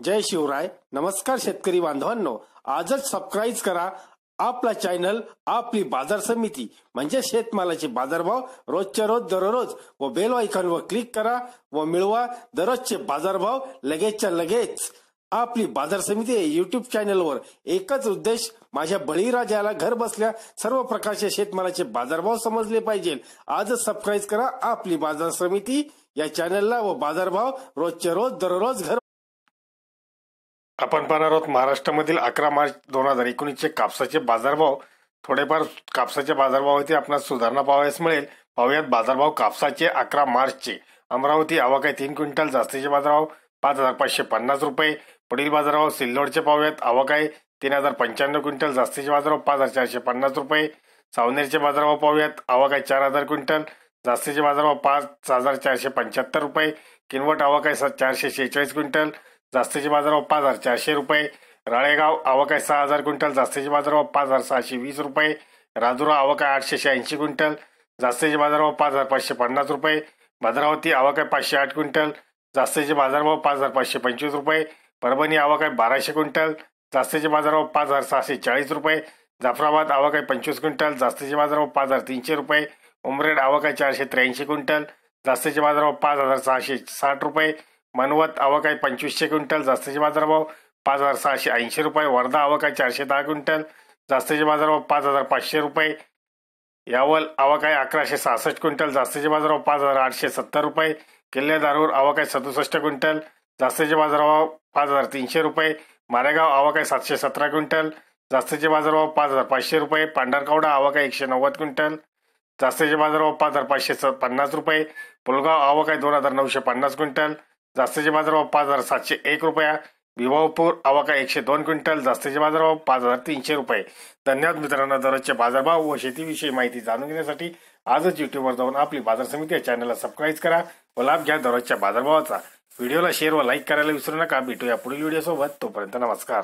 जय शिवराय. नमस्कार शेतकरी बांधवांनो, आजच सबस्क्राईब करा आपला चॅनल आपली बाजार समिती म्हणजे शेतमालाचे बाजारभाव रोजच्या रोज दररोज व बेल आयकॉनवर क्लिक करा व मिळवा दररोजचे बाजारभाव लगेचच्या लगेच. आपली बाजार समिती युट्यूब चॅनलवर एकच उद्देश, माझ्या बळीराजाला घर बसल्या सर्व प्रकारचे शेतमालाचे बाजारभाव समजले पाहिजे. आजच सबस्क्राईब करा आपली बाजार समिती या चॅनलला व बाजारभाव रोजच्या रोज दररोज घर. आपण पाहणार आहोत महाराष्ट्रामधील 11 मार्च 2019 चे कापसाचे बाजारभाव. थोडेफार कापसाचे बाजारभावामध्ये आपणास सुधारणा पाहावयास मिळेल. पाहूयात बाजारभाव कापसाचे 11 मार्चचे. अमरावती आवक 3 क्विंटल, जास्तीचे बाजारभाव 5550 रुपये. पुढील बाजारभाव सिल्लोडचे पाहूयात. आवक 3095 क्विंटल, जास्तीचे बाजारभाव 5450 रुपये. सावनेरचे बाजारभाव पाहूयात. आवक 4000 क्विंटल, जास्तीचे बाजारभाव 5475 रुपये. किनवट आवक 446 क्विंटल, जास्तीचे बाजारभाव 5400 रुपये. राळेगाव आवक 6000 क्विंटल, जास्तीचे बाजारभाव 5620 रुपये. राजुरा आवक 886 क्विंटल, जास्तीचे बाजारभाव 5550 रुपये. भद्रावती आवक 508 क्विंटल, जास्तीचे बाजारभाव 5525 रुपये. परभणी आवक 1200 क्विंटल, जास्तीचे बाजारभाव 5640 रुपये. जाफराबाद आवक 25 क्विंटल, जास्तीचे बाजारभाव 5300 रुपये. उमरेड आवक 483 क्विंटल, जास्तीचे बाजारभाव 5660 रुपये. मनवत आवक 2500 क्विंटल, जास्तीचे बाजारभाव 5680 रुपये. वर्धा आवक 410 क्विंटल, जास्तीचे बाजारभाव 5500 रुपये. यावल आवक 1166 क्विंटल, जास्तीचे बाजारभाव 5870 रुपये. किल्ले दारूर आवक 67 क्विंटल, जास्तीचे बाजारभाव 5300 रुपये. मारेगाव आवक 717 क्विंटल, जास्तीचे बाजारभाव 5500 रुपये. पांढरकवडा आवक 190 क्विंटल, जास्तीचे बाजारभाव 5550 रुपये. पुलगाव आवक 2950 क्विंटल, जास्तीचे बाजारभाव 5701 रुपया. विभापूर आवक 102 क्विंटल, जास्तीचे बाजारभाव 5300 रुपये. धन्यवाद मित्रांनो. दररोजचे बाजारभाव व शेतीविषयी माहिती जाणून घेण्यासाठी आजच युट्यूबवर जाऊन आपली बाजार समिती या चॅनलला सबस्क्राईब करा व लाभ घ्या दररोजच्या बाजारभावाचा. व्हिडिओला शेअर व लाईक करायला विसरू नका. भेटूया पुढील व्हिडिओ सोबत. तोपर्यंत नमस्कार.